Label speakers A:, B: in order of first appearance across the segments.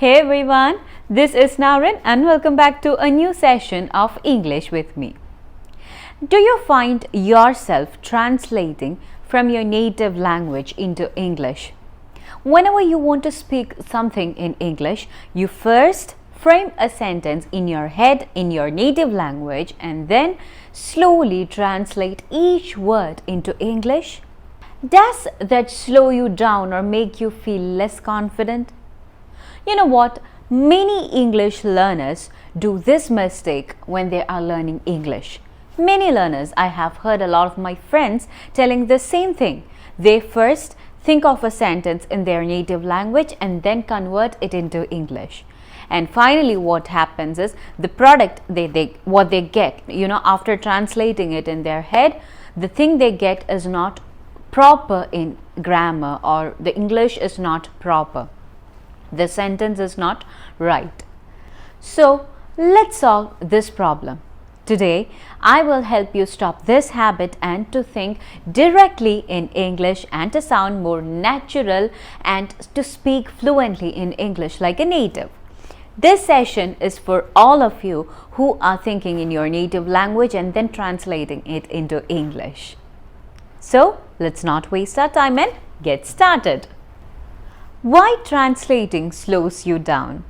A: Hey everyone, this is Naren and welcome back to a new session of English with me. Do you find yourself translating from your native language into English? Whenever you want to speak something in English, you first frame a sentence in your head in your native language and then slowly translate each word into English? Does that slow you down or make you feel less confident? You know what? Many English learners do this mistake when they are learning English. Many learners, I have heard a lot of my friends telling the same thing. They first think of a sentence in their native language and then convert it into English. And finally what happens is the product what they get, after translating it in their head, the thing they get is not proper in grammar, or the English is not proper. The sentence is not right. So let's solve this problem. Today, I will help you stop this habit and to think directly in English and to sound more natural and to speak fluently in English like a native. This session is for all of you who are thinking in your native language and then translating it into English. So let's not waste our time and get started. Why translating slows you down?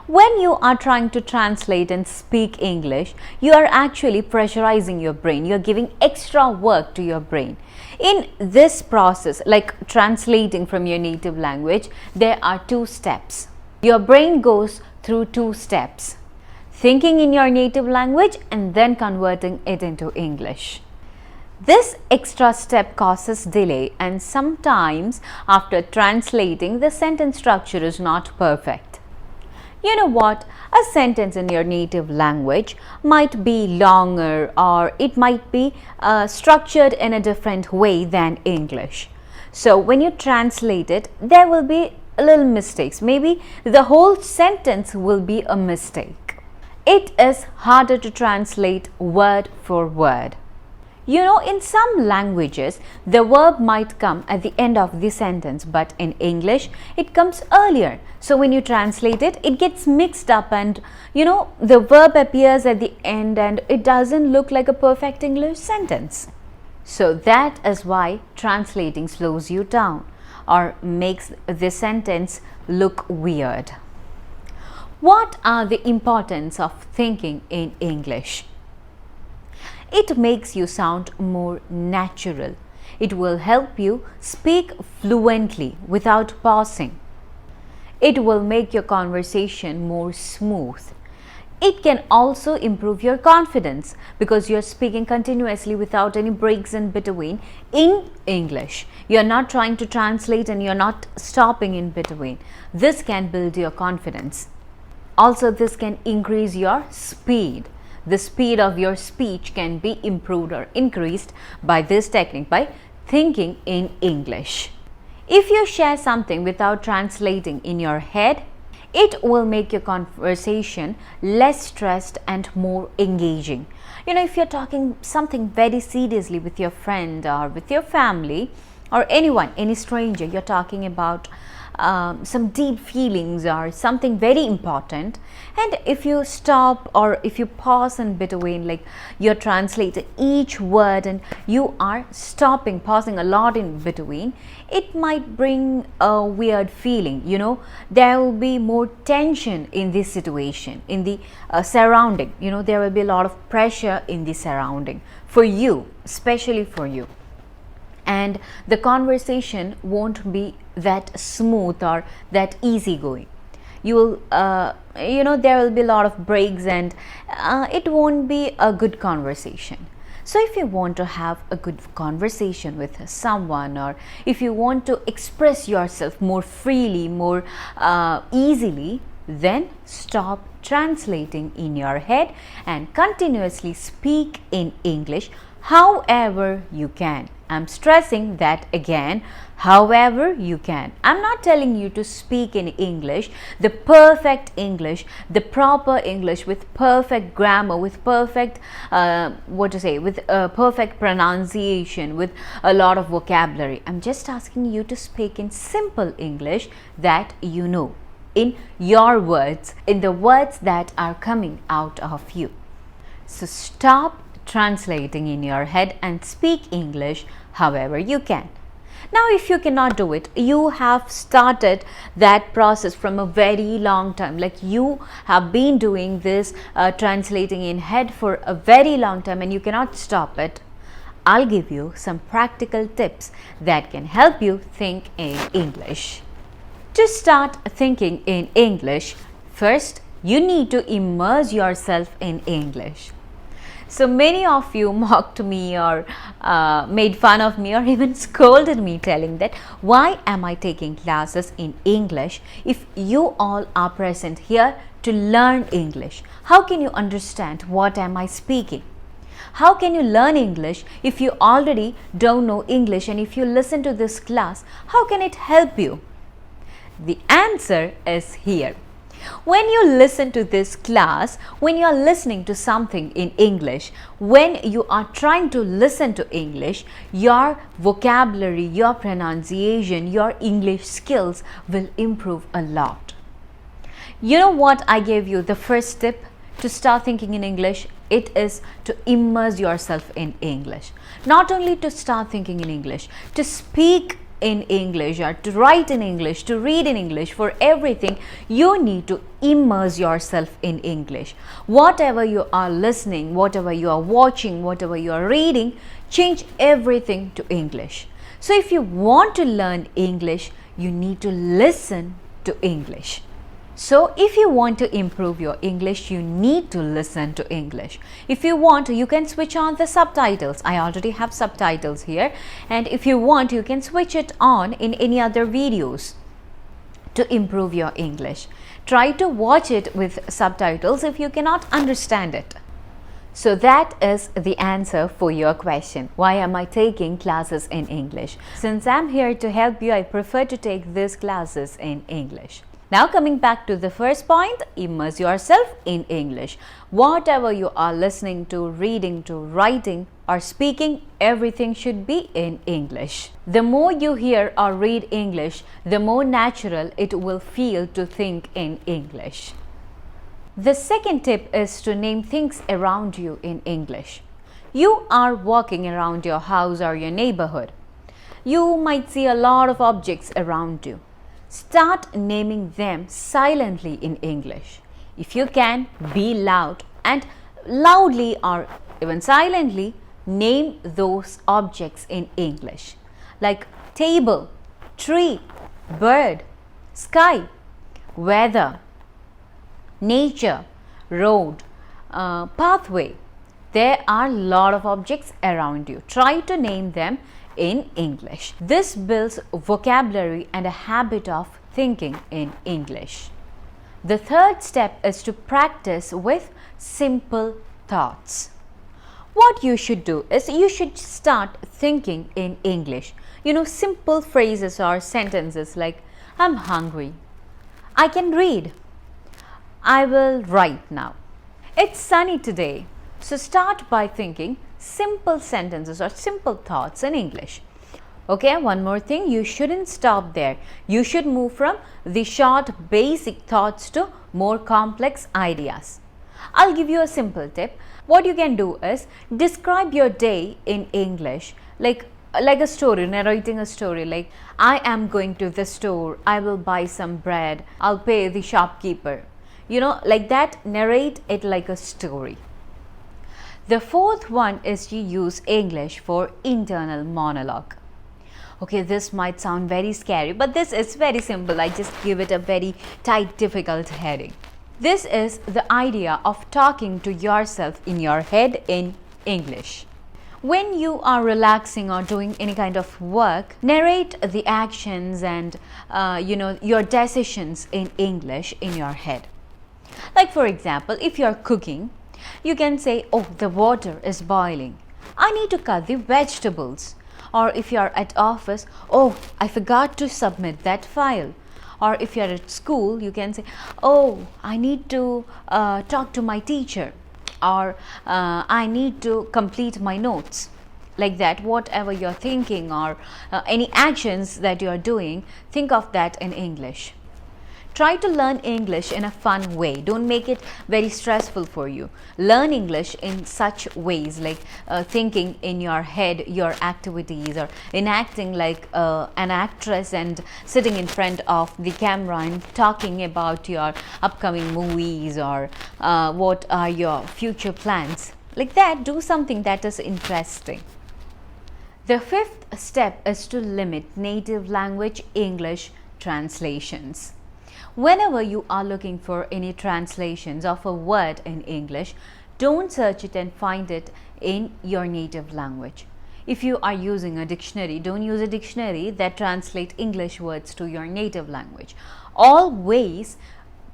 A: When you are trying to translate and speak English, you are actually pressurizing your brain. You are giving extra work to your brain. In this process, like translating from your native language, there are two steps. Your brain goes through two steps: thinking in your native language and then converting it into English. This extra step causes delay, and sometimes after translating, the sentence structure is not perfect. You know what? A sentence in your native language might be longer, or it might be structured in a different way than English. So when you translate it, there will be little mistakes. Maybe the whole sentence will be a mistake. It is harder to translate word for word. In some languages, the verb might come at the end of the sentence, but in English, it comes earlier. So when you translate it, it gets mixed up and, the verb appears at the end and it doesn't look like a perfect English sentence. So that is why translating slows you down or makes the sentence look weird. What are the importance of thinking in English? It makes you sound more natural. It will help you speak fluently without pausing. It will make your conversation more smooth. It can also improve your confidence because you're speaking continuously without any breaks in between in English. You're not trying to translate and you're not stopping in between. This can build your confidence. Also, this can increase your speed. The speed of your speech can be improved or increased by this technique, by thinking in English. If you share something without translating in your head, it will make your conversation less stressed and more engaging. If you're talking something very seriously with your friend or with your family or anyone, any stranger, you're talking about some deep feelings or something very important, and if you stop or if you pause in between, like you're translating each word and you are stopping, pausing a lot in between, it might bring a weird feeling. There will be more tension in this situation, in the surrounding. There will be a lot of pressure in the surrounding for you, especially for you. And the conversation won't be that smooth or that easygoing. You will, there will be a lot of breaks and it won't be a good conversation. So if you want to have a good conversation with someone, or if you want to express yourself more freely, more easily, then stop translating in your head and continuously speak in English however you can. I'm stressing that again, however you can. I'm not telling you to speak in English, the perfect English, the proper English with perfect grammar, with perfect, perfect pronunciation, with a lot of vocabulary. I'm just asking you to speak in simple English that you know. in your words, in the words that are coming out of you. So stop translating in your head and speak English however you can. Now, if you cannot do it, you have started that process from a very long time. Like you have been doing this translating in head for a very long time and you cannot stop it. I'll give you some practical tips that can help you think in English. To start thinking in English, first you need to immerse yourself in English. So many of you mocked me or made fun of me or even scolded me, telling that why am I taking classes in English if you all are present here to learn English? How can you understand what am I speaking? How can you learn English if you already don't know English, and if you listen to this class, how can it help you? The answer is here. When you listen to this class, when you are listening to something in English, when you are trying to listen to English, your vocabulary, your pronunciation, your English skills will improve a lot. You know what I gave you the first tip to start thinking in English? It is to immerse yourself in English. Not only to start thinking in English, to speak in English or to write in English, to read in English. For everything, you need to immerse yourself in English. Whatever you are listening, whatever you are watching, whatever you are reading, change everything to English. So if you want to learn English, you need to listen to English. So if you want to improve your English, you need to listen to English. If you want, you can switch on the subtitles. I already have subtitles here, and if you want, you can switch it on in any other videos to improve your English. Try to watch it with subtitles if you cannot understand it. So that is the answer for your question. Why am I taking classes in English? Since I'm here to help you, I prefer to take these classes in English. Now coming back to the first point, immerse yourself in English. Whatever you are listening to, reading to, writing or speaking, everything should be in English. The more you hear or read English, the more natural it will feel to think in English. The second tip is to name things around you in English. You are walking around your house or your neighborhood. You might see a lot of objects around you. Start naming them silently in English. If you can, be loud and loudly or even silently name those objects in English, like table, tree, bird, sky, weather, nature, road, pathway. There are a lot of objects around you. Try to name them in English. This builds vocabulary and a habit of thinking in English. The third step is to practice with simple thoughts. What you should do is you should start thinking in English. Simple phrases or sentences like I'm hungry, I can read, I will write now, it's sunny today. So start by thinking simple sentences or simple thoughts in English. Okay, one more thing, you shouldn't stop there. You should move from the short basic thoughts to more complex ideas. I'll give you a simple tip. What you can do is describe your day in English like a story, narrating a story like I am going to the store, I will buy some bread, I'll pay the shopkeeper. Like that, narrate it like a story. The fourth one is to use English for internal monologue. Okay, this might sound very scary, but this is very simple. I just give it a very tight, difficult heading. This is the idea of talking to yourself in your head in English. When you are relaxing or doing any kind of work, narrate the actions and your decisions in English in your head. Like for example, if you are cooking, you can say, oh, the water is boiling, I need to cut the vegetables. Or if you are at office, oh, I forgot to submit that file. Or if you are at school, you can say, oh, I need to talk to my teacher. Or I need to complete my notes. Like that, whatever you're thinking or any actions that you're doing, think of that in English. Try to learn English in a fun way. Don't make it very stressful for you. Learn English in such ways like thinking in your head your activities, or enacting like an actress and sitting in front of the camera and talking about your upcoming movies, or what are your future plans. Like that, do something that is interesting. The fifth step is to limit native language English translations. Whenever you are looking for any translations of a word in English, don't search it and find it in your native language. If you are using a dictionary, don't use a dictionary that translates English words to your native language. Always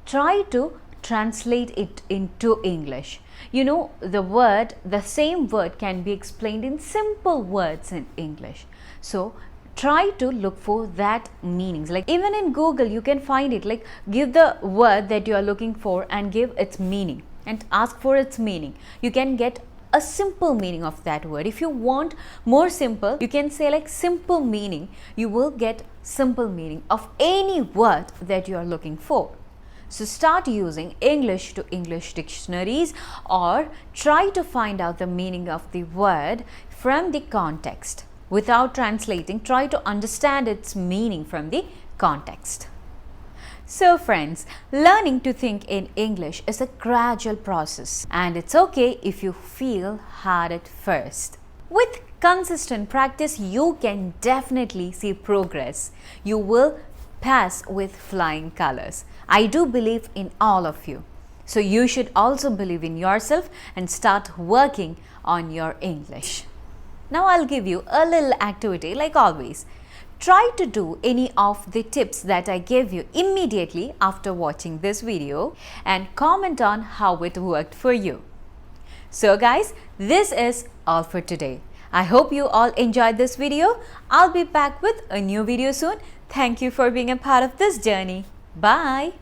A: try to translate it into English. You know, the same word can be explained in simple words in English. So try to look for that meanings. Like even in Google you can find it, like give the word that you are looking for and give its meaning and ask for its meaning. You can get a simple meaning of that word. If you want more simple, you can say like simple meaning. You will get simple meaning of any word that you are looking for. So start using English to English dictionaries, or try to find out the meaning of the word from the context. Without translating, try to understand its meaning from the context. So friends, learning to think in English is a gradual process, and it's okay if you feel hard at first. With consistent practice, you can definitely see progress. You will pass with flying colors. I do believe in all of you. So you should also believe in yourself and start working on your English. Now I'll give you a little activity like always. Try to do any of the tips that I gave you immediately after watching this video and comment on how it worked for you. So guys, this is all for today. I hope you all enjoyed this video. I'll be back with a new video soon. Thank you for being a part of this journey. Bye.